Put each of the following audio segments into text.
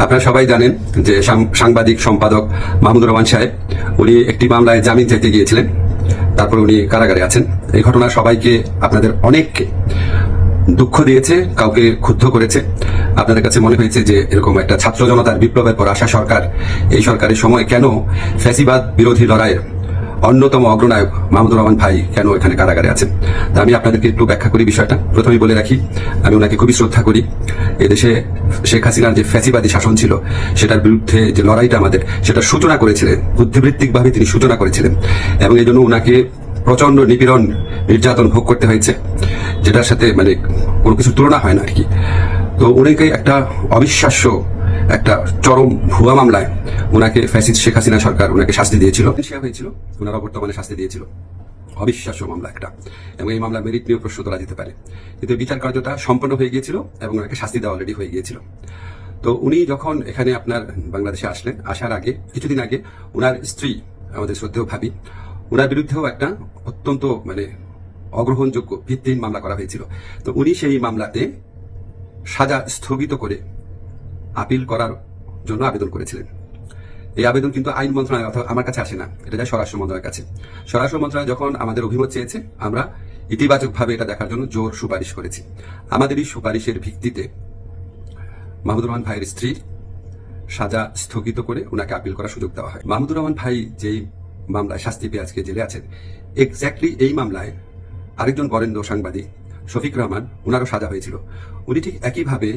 আপনারা সবাই জানেন যে সাংবাদিক সম্পাদক মাহমুদুর রহমান সাহেব উনি একটি মামলায় জামিন চাইতে গিয়েছিলেন, তারপর উনি কারাগারে আছেন। এই ঘটনা সবাইকে আপনাদের অনেককে দুঃখ দিয়েছে, কাউকে ক্ষুব্ধ করেছে। আপনাদের কাছে মনে হয়েছে যে এরকম একটা ছাত্র জনতার বিপ্লবের পর আসা সরকার, এই সরকারের সময় কেন ফ্যাসিবাদ বিরোধী লড়াইয়ের অন্যতম অগ্রনায়ক মাহমুদুর রহমান ভাই কেন এখানে কারাগারে আছেন। তা আমি আপনাদেরকে একটু ব্যাখ্যা করি বিষয়টা। প্রথমেই বলে রাখি, আমি ওনাকে খুবই শ্রদ্ধা করি। এদেশে শেখ হাসিনার যে ফ্যাসিবাদী শাসন ছিল সেটার বিরুদ্ধে যে লড়াইটা আমাদের, সেটা সূচনা করেছিলেন, বুদ্ধিবৃত্তিকভাবে তিনি সূচনা করেছিলেন, এবং এই জন্য ওনাকে প্রচন্ড নিপীড়ন নির্যাতন ভোগ করতে হয়েছে, যেটার সাথে মানে কোনো কিছু তুলনা হয় না আর কি। তো উনাকে একটা অবিশ্বাস্য একটা চরম ভুয়া মামলায় ওনাকে ফ্যাসিস্ট শেখ হাসিনা সরকার ওনাকে শাস্তি দিয়েছিল, হয়েছিল ওনারা বর্তমানে শাস্তি দিয়েছিল। অবিশ্বাস্য মামলা একটা, এবং এই মামলা মেরিট নিয়েও প্রশ্ন তোলা যেতে পারে, কিন্তু বিচার কার্যটা সম্পন্ন হয়ে গিয়েছিল এবং ওনাকে শাস্তি দেওয়া অলরেডি হয়ে গিয়েছিল। তো উনি যখন এখানে আপনার বাংলাদেশে আসলেন, আসার আগে কিছুদিন আগে ওনার স্ত্রী, আমাদের শ্রদ্ধেয় ভাবি, ওনার বিরুদ্ধেও একটা অত্যন্ত মানে অগ্রহণযোগ্য ভিত্তিহীন মামলা করা হয়েছিল। তো উনি সেই মামলাতে সাজা স্থগিত করে আপিল করার জন্য আবেদন করেছিলেন। এই আবেদন কিন্তু আইন মন্ত্রণালয় অথবা আমার কাছে আসে না, এটা যায় স্বরাষ্ট্র মন্ত্রণালয়ের কাছে। স্বরাষ্ট্র মন্ত্রণালয় যখন আমাদের অভিমত চেয়েছে, আমরা ইতিবাচকভাবে এটা দেখার জন্য জোর সুপারিশ করেছি। আমাদের এই সুপারিশের ভিত্তিতে মাহমুদুর রহমান ভাইয়ের স্ত্রী সাজা স্থগিত করে ওনাকে আপিল করার সুযোগ দেওয়া হয়। মাহমুদুর রহমান ভাই যেই মামলায় শাস্তি পেয়ে আজকে জেলে আছেন, এক্স্যাক্টলি এই মামলায় আরেকজন বরেণ্য সাংবাদিক শফিক রহমান, ওনারও সাজা হয়েছিল। উনি ঠিক একইভাবে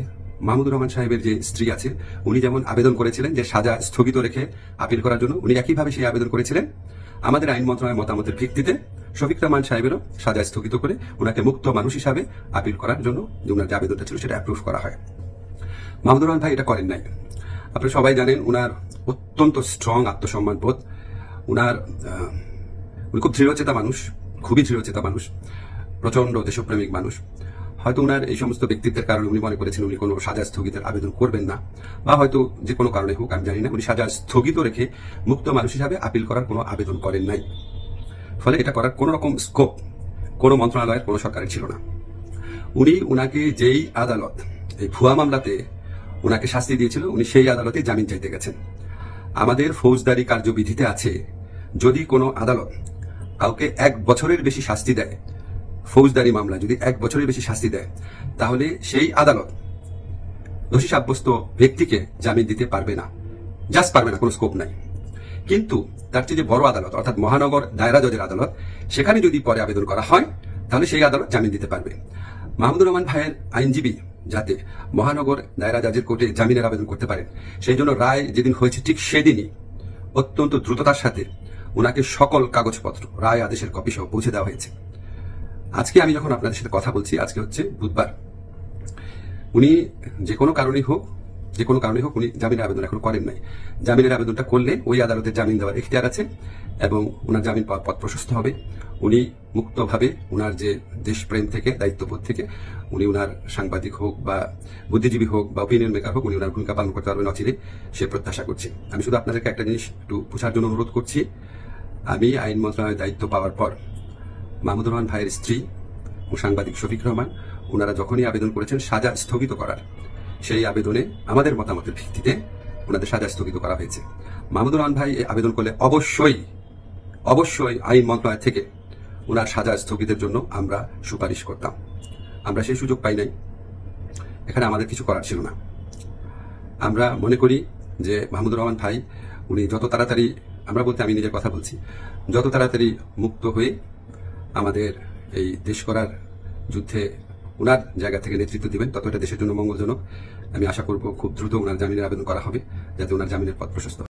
মাহমুদুর রহমান সাহেবের যে স্ত্রী আছে, উনি যেমন আবেদন করেছিলেন যে সাজা স্থগিত রেখে আপিল করার জন্য, উনি একইভাবে সেই আবেদন করেছিলেন। আমাদের আইন মন্ত্রণালয়ের মতামতের ভিত্তিতে শফিক রহমান সাহেবেরও সাজা স্থগিত করে ওনাকে মুক্ত মানুষ হিসাবে আপিল করার জন্য যে ওনার যে আবেদনটা ছিল সেটা অ্যাপ্রুভ করা হয়। মাহমুদুর রহমান ভাই এটা করেন নাই। আপনারা সবাই জানেন ওনার অত্যন্ত স্ট্রং আত্মসম্মান বোধ, উনি খুব দৃঢ়চেতা মানুষ, খুবই দৃঢ়চেতা মানুষ, প্রচন্ড দেশপ্রেমিক মানুষ। হয়তো ওনার এই সমস্ত ব্যক্তিত্বের কারণে উনি মনে করেছেন উনি কোনো সাজা স্থগিতের আবেদন করবেন না, বা হয়তো যে কোনো কারণে হোক আমি জানি না, উনি সাজা স্থগিত রেখে মুক্ত মানুষ হিসাবে আপিল করার কোনো আবেদন করেন নাই। ফলে এটা করার কোনো রকম স্কোপ কোনো মন্ত্রণালয়ের কোনো সরকারের ছিল না। উনি ওনাকে যেই আদালত এই ভুয়া মামলাতে ওনাকে শাস্তি দিয়েছিল, উনি সেই আদালতে জামিন চাইতে গেছেন। আমাদের ফৌজদারি কার্যবিধিতে আছে, যদি কোনো আদালত কাউকে 1 বছরের বেশি শাস্তি দেয়, ফৌজদারি মামলা যদি 1 বছরের বেশি শাস্তি দেয়, তাহলে সেই আদালত দোষী সাব্যস্ত ব্যক্তিকে জামিন দিতে পারবে না, জাস্ট পারবে না, কোনো স্কোপ নাই। কিন্তু তার চেয়ে যে বড় আদালত, অর্থাৎ মহানগর দায়রা জজের আদালত, সেখানে যদি পরে আবেদন করা হয় তাহলে সেই আদালত জামিন দিতে পারবে। মাহমুদুর রহমান ভাইয়ের আইনজীবী যাতে মহানগর দায়রা জজের কোর্টে জামিনের আবেদন করতে পারেন, সেই জন্য রায় যেদিন হয়েছে ঠিক সেদিনই অত্যন্ত দ্রুততার সাথে ওনাকে সকল কাগজপত্র, রায় আদেশের কপি সহ পৌঁছে দেওয়া হয়েছে। আজকে আমি যখন আপনাদের সাথে কথা বলছি, আজকে হচ্ছে বুধবার, উনি যে কোনো কারণেই হোক উনি জামিনের আবেদন এখন করেন নাই। জামিনের আবেদনটা করলে ওই আদালতের জামিন দেওয়ার এখতিয়ার আছে এবং ওনার জামিন পাওয়ার পথ প্রশস্ত হবে। উনি মুক্তভাবে ওনার যে দেশপ্রেম থেকে, দায়িত্ববোধ থেকে, উনি ওনার সাংবাদিক হোক বা বুদ্ধিজীবী হোক বা ওপিনিয়ন মেকার হোক, উনি ওনার ভূমিকা পালন করতে পারবেন অচিরে, সে প্রত্যাশা করছি। আমি শুধু আপনাদেরকে একটা জিনিস একটু বোঝার জন্য অনুরোধ করছি। আমি আইন মন্ত্রণালয়ের দায়িত্ব পাওয়ার পর মাহমুদুর রহমান ভাইয়ের স্ত্রী ও সাংবাদিক শফিক রহমান, ওনারা যখনই আবেদন করেছেন সাজা স্থগিত করার, সেই আবেদনে আমাদের মতামতের ভিত্তিতে ওনাদের সাজা স্থগিত করা হয়েছে। মাহমুদুর রহমান ভাই আবেদন করলে অবশ্যই আইন মন্ত্রণালয় থেকে ওনার সাজা স্থগিতের জন্য আমরা সুপারিশ করতাম। আমরা সেই সুযোগ পাই নাই, এখানে আমাদের কিছু করার ছিল না। আমরা মনে করি যে মাহমুদুর রহমান ভাই উনি যত তাড়াতাড়ি, আমরা বলতে আমি নিজের কথা বলছি, যত তাড়াতাড়ি মুক্ত হয়ে আমাদের এই দেশ করার যুদ্ধে ওনার জায়গা থেকে নেতৃত্ব দিবেন, তত এটা দেশের জন্য মঙ্গলজনক। আমি আশা করব খুব দ্রুত ওনার জামিনের আবেদন করা হবে, যাতে ওনার জামিনের পথ প্রশস্ত হয়।